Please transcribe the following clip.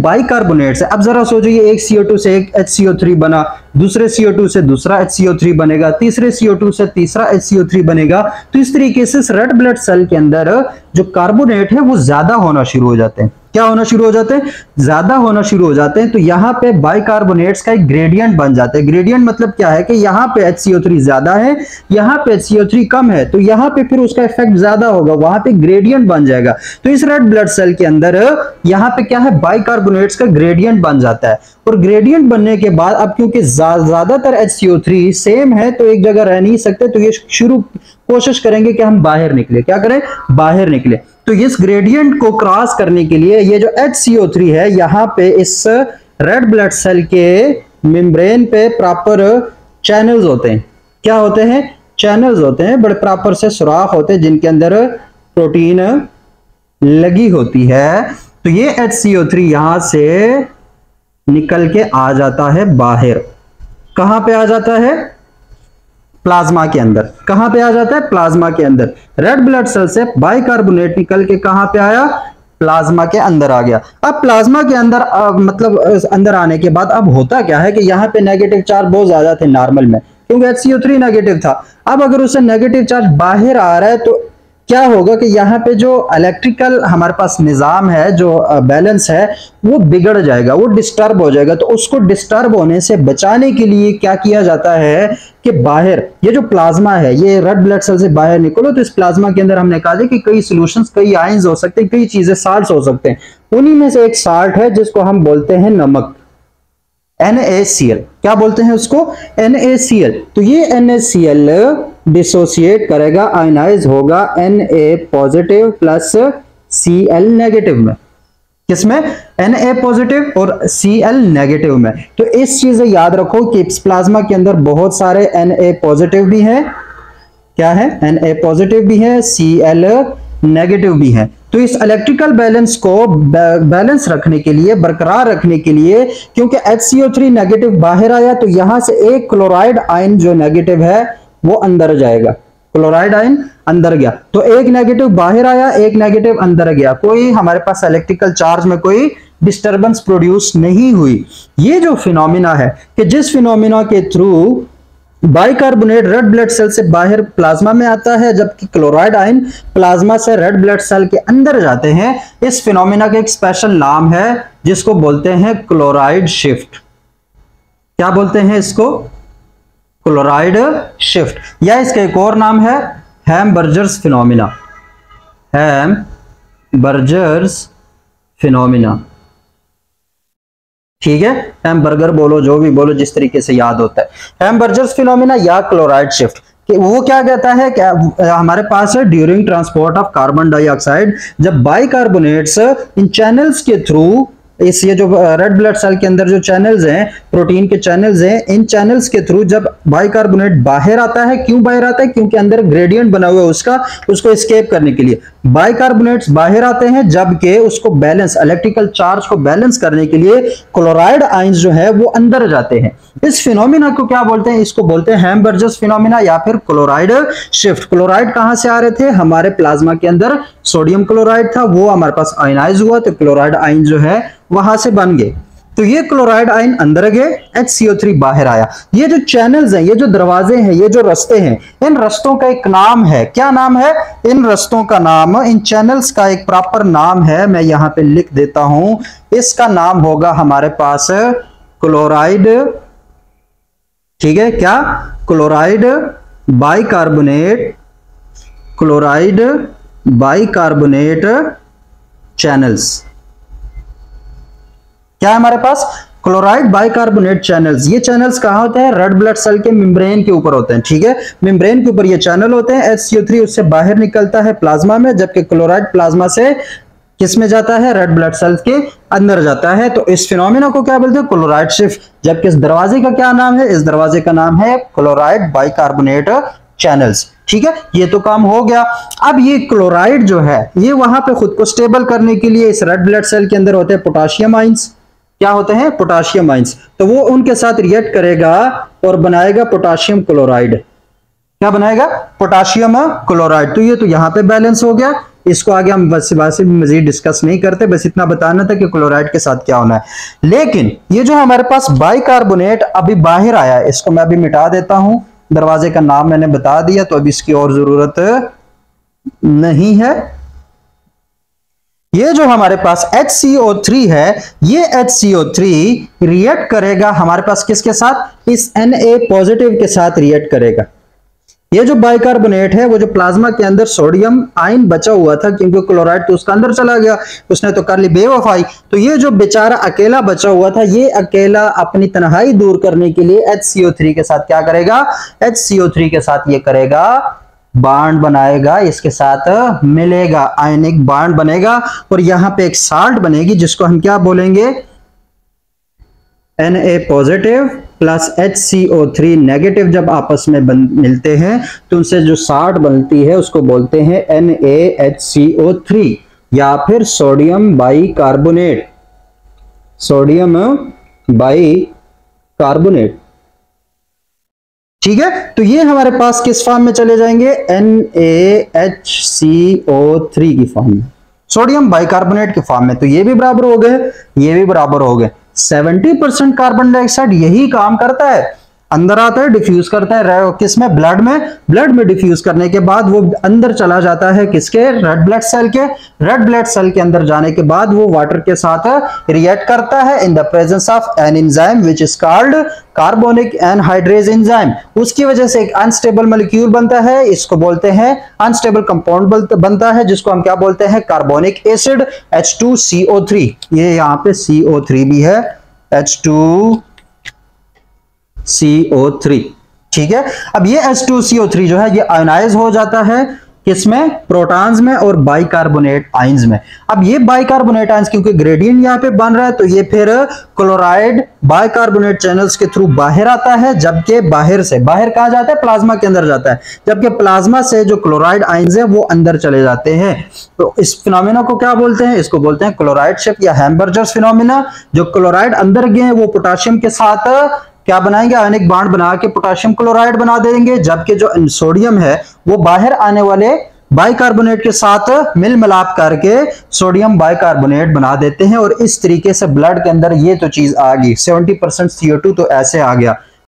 Bicarbonates है। अब जरा सोचो, ये एक CO2 से एक HCO3 बना, दूसरे CO2 से दूसरा HCO3 बनेगा, तीसरे CO2 से तीसरा HCO3 बनेगा। तो इस तरीके से रेड ब्लड सेल के अंदर जो कार्बोनेट है वो ज्यादा होना शुरू हो जाते हैं। क्या होना शुरू हो जाते हैं? ज्यादा होना शुरू हो जाते हैं। तो यहाँ पे बाइकार्बोनेट्स का एक ग्रेडियंट बन जाता है। ग्रेडियंट मतलब क्या है कि यहाँ पे HCO3 ज्यादा है, यहाँ पे HCO3 कम है, तो यहाँ पे फिर उसका इफेक्ट ज्यादा होगा, वहां पे ग्रेडियंट बन जाएगा। तो इस रेड ब्लड सेल के अंदर यहाँ पे क्या है, बाइकार्बोनेट्स का ग्रेडियंट बन जाता है। और ग्रेडियंट बनने के बाद अब क्योंकि ज्यादातर HCO3 सेम है तो एक जगह रह नहीं सकते, तो ये कोशिश करेंगे कि हम बाहर निकले। क्या करें? बाहर निकले। तो इस ग्रेडियंट को क्रॉस करने के लिए ये जो HCO3 है यहाँ पे इस रेड ब्लड सेल के मेम्ब्रेन पे प्रॉपर चैनल्स होते हैं। क्या होते हैं? चैनल्स होते हैं, बड़े प्रॉपर से सुराख होते हैं जिनके अंदर प्रोटीन लगी होती है। तो ये HCO3 यहां से निकल के आ जाता है बाहर। कहां पे आ जाता है? प्लाज्मा के अंदर। कहां पे आ जाता है? प्लाज्मा के अंदर। रेड ब्लड सेल से बाइकार्बोनेट निकल के कहां पे आया? प्लाज्मा के अंदर आ गया। अब प्लाज्मा के अंदर मतलब अंदर आने के बाद अब होता क्या है कि यहाँ पे नेगेटिव चार्ज बहुत ज्यादा थे नॉर्मल में, क्योंकि HCO3 नेगेटिव था। अब अगर उससे नेगेटिव चार्ज बाहर आ रहा है तो क्या होगा कि यहाँ पे जो इलेक्ट्रिकल हमारे पास निजाम है, जो बैलेंस है, वो बिगड़ जाएगा, वो डिस्टर्ब हो जाएगा। तो उसको डिस्टर्ब होने से बचाने के लिए क्या किया जाता है कि बाहर ये जो प्लाज्मा है, ये रेड ब्लड सेल से बाहर निकलो। तो इस प्लाज्मा के अंदर हमने कहा था कि कई सॉल्यूशंस, कई आयंस हो सकते हैं, कई चीजें, साल्ट्स हो सकते हैं। उन्हीं में से एक साल्ट है जिसको हम बोलते हैं नमक, NaCl। क्या बोलते हैं उसको? NaCl। तो ये NaCl डिसोसिएट करेगा, आयनाइज होगा Na positive plus Cl negative में। किसमें? Na पॉजिटिव और Cl नेगेटिव में। तो इस चीज याद रखो कि इस प्लाज्मा के अंदर बहुत सारे Na पॉजिटिव भी हैं। क्या है? Na पॉजिटिव भी है, Cl नेगेटिव भी है। तो इस इलेक्ट्रिकल बैलेंस को बैलेंस रखने के लिए, बरकरार रखने के लिए, क्योंकि HCO3 नेगेटिव बाहर आया तो यहां से एक क्लोराइड आयन जो नेगेटिव है वो अंदर जाएगा। क्लोराइड आयन अंदर गया, तो एक नेगेटिव बाहर आया, एक नेगेटिव अंदर गया। कोई हमारे पास इलेक्ट्रिकल चार्ज में कोई डिस्टरबेंस प्रोड्यूस नहीं हुई। ये जो फिनोमिना है कि जिस फिनोमिना के through bicarbonate red blood cell से बाहर प्लाज्मा में आता है, जबकि क्लोराइड आयन प्लाज्मा से रेड ब्लड सेल के अंदर जाते हैं, इस फिनोमिना का एक स्पेशल नाम है जिसको बोलते हैं क्लोराइड शिफ्ट। क्या बोलते हैं इसको? Chloride shift. या इसका एक और नाम है हैम-बर्जर्स फिनोमिना। हैम-बर्जर्स फिनोमिना। ठीक है, हैमबर्गर बोलो, जो भी बोलो, जिस तरीके से याद होता है। हैम-बर्जर्स फिनोमिना या क्लोराइड शिफ्ट कि वो क्या कहता है कि हमारे पास है during transport of carbon dioxide, जब बाइकार्बोनेट्स इन चैनल्स के थ्रू, इस ये जो रेड ब्लड सेल के अंदर जो चैनल्स हैं, प्रोटीन के चैनल्स हैं, इन चैनल्स के थ्रू जब बाइकार्बोनेट बाहर आता है, क्यों बाहर आता है? क्योंकि अंदर ग्रेडियंट बना हुआ है उसका, उसको एस्केप करने के लिए बाइकार्बोनेट्स बाहर आते हैं, जबकि उसको बैलेंस, इलेक्ट्रिकल चार्ज को बैलेंस करने के लिए क्लोराइड आयंस जो है वो अंदर जाते हैं। इस फिनोमिना को क्या बोलते हैं? इसको बोलते हैं हैम-बर्जर्स फिनोमिना या फिर क्लोराइड शिफ्ट। क्लोराइड कहां से आ रहे थे? हमारे प्लाज्मा के अंदर सोडियम क्लोराइड था, वो हमारे पास आयनाइज हुआ, तो क्लोराइड आयन जो है वहां से बन गए। तो ये क्लोराइड आयन अंदर गए, HCO3 बाहर आया। ये जो चैनल्स हैं, ये जो दरवाजे हैं, ये जो रास्ते हैं, इन रास्तों का एक नाम है। क्या नाम है? इन रास्तों का नाम, इन चैनल्स का एक प्रॉपर नाम है, मैं यहां पे लिख देता हूं। इसका नाम होगा हमारे पास क्लोराइड। ठीक है, क्या? Chloride bicarbonate, chloride bicarbonate channels. क्या है हमारे पास? Chloride bicarbonate channels. ये चैनल्स कहां होते हैं? रेड ब्लड सेल के मेम्ब्रेन के ऊपर होते हैं। ठीक है, मेम्ब्रेन के ऊपर ये चैनल होते हैं। HCO3 उससे बाहर निकलता है प्लाज्मा में, जबकि क्लोराइड प्लाज्मा से किस में जाता है? रेड ब्लड सेल्स के अंदर जाता है। तो इस फिनोमिना को क्या बोलते हैं? Chloride shift. जबकि इस दरवाजे का क्या नाम है? इस दरवाजे का नाम है क्लोराइड बाइकार्बोनेट चैनल्स। ठीक है, ये तो काम हो गया। अब ये क्लोराइड जो है, ये वहां पे खुद को स्टेबल करने के लिए इस रेड ब्लड सेल के अंदर होते हैं पोटाशियम आयंस। क्या होते हैं? Potassium ions. तो वो उनके साथ रिएक्ट करेगा और बनाएगा पोटाशियम क्लोराइड। क्या बनाएगा? Potassium chloride. तो ये तो यहां पे बैलेंस हो गया, इसको आगे हम बस मजीद डिस्कस नहीं करते, बस इतना बताना था कि क्लोराइड के साथ क्या होना है। लेकिन ये जो हमारे पास बाइकार्बोनेट अभी बाहर आया है, इसको मैं अभी मिटा देता हूं, दरवाजे का नाम मैंने बता दिया तो अब इसकी और जरूरत नहीं है। ये जो हमारे पास HCO3 है, ये HCO3 रिएक्ट करेगा हमारे पास किसके साथ, इस Na पॉजिटिव के साथ रिएक्ट करेगा। ये जो बाइकार्बोनेट है वो जो प्लाज्मा के अंदर सोडियम आयन बचा हुआ था, क्योंकि क्लोराइड तो उसका अंदर चला गया, उसने तो कर ली बेवफाई, तो ये जो बेचारा अकेला बचा हुआ था, ये अकेला अपनी तन्हाई दूर करने के लिए HCO3 के साथ क्या करेगा, HCO3 के साथ ये करेगा बॉन्ड बनाएगा, इसके साथ मिलेगा, आयनिक बॉन्ड बनेगा और यहां पे एक साल्ट बनेगी जिसको हम क्या बोलेंगे, Na positive plus HCO3 negative जब आपस में मिलते हैं तो उनसे जो साल्ट बनती है उसको बोलते हैं NaHCO3 या फिर सोडियम बाइकार्बोनेट, सोडियम बाइकार्बोनेट। ठीक है, तो ये हमारे पास किस फॉर्म में चले जाएंगे, NaHCO3 की फॉर्म में, सोडियम बाइकार्बोनेट के फॉर्म में। तो ये भी बराबर हो गए, ये भी बराबर हो गए। 70% कार्बन डाइऑक्साइड यही काम करता है, अंदर आता है डिफ्यूज करता है किसमें, ब्लड में, ब्लड में डिफ्यूज करने के बाद वो अंदर चला जाता है किसके, रेड ब्लड सेल के, रेड ब्लड सेल के अंदर जाने के बाद वो वाटर के साथ रिएक्ट करता है in the presence of an enzyme which is called carbonic anhydrase enzyme. उसकी वजह से एक अनस्टेबल मॉलिक्यूल बनता है, इसको बोलते हैं अनस्टेबल कंपाउंड बनता है, जिसको हम क्या बोलते हैं, कार्बोनिक एसिड H2CO3। ये यहाँ पे CO3 भी है, H2CO3। ठीक है, अब ये H2CO3 जो है ये आयनाइज हो जाता है किसमें, प्रोटॉन्स में और बाइकार्बोनेट आयंस में। अब ये बाइकार्बोनेट आयंस क्योंकि ग्रेडियंट यहां पे बन रहा है तो ये फिर क्लोराइड बाइकार्बोनेट चैनल्स के थ्रू बाहर आता है, जबकि बाहर से, बाहर कहां जाता है, प्लाज्मा के अंदर जाता है, जबकि प्लाज्मा से जो क्लोराइड आयंस है वो अंदर चले जाते हैं। तो इस फिनोमेना को क्या बोलते हैं, इसको बोलते हैं क्लोराइड शिफ्ट या हैम्बर्जर्स फिनोमेना। जो क्लोराइड अंदर गए वो पोटाशियम के साथ क्या बनाएंगे, आयनिक बॉन्ड बना के पोटाशियम क्लोराइड बना देंगे, जबकि जो सोडियम है वो बाहर आने वाले बाइकार्बोनेट के साथ मिल मिलाप करके सोडियम बाइकार्बोनेट बना देते हैं। और इस तरीके से ब्लड के अंदर ये तो चीज आ गई, 70% CO2 तो ऐसे आ गया।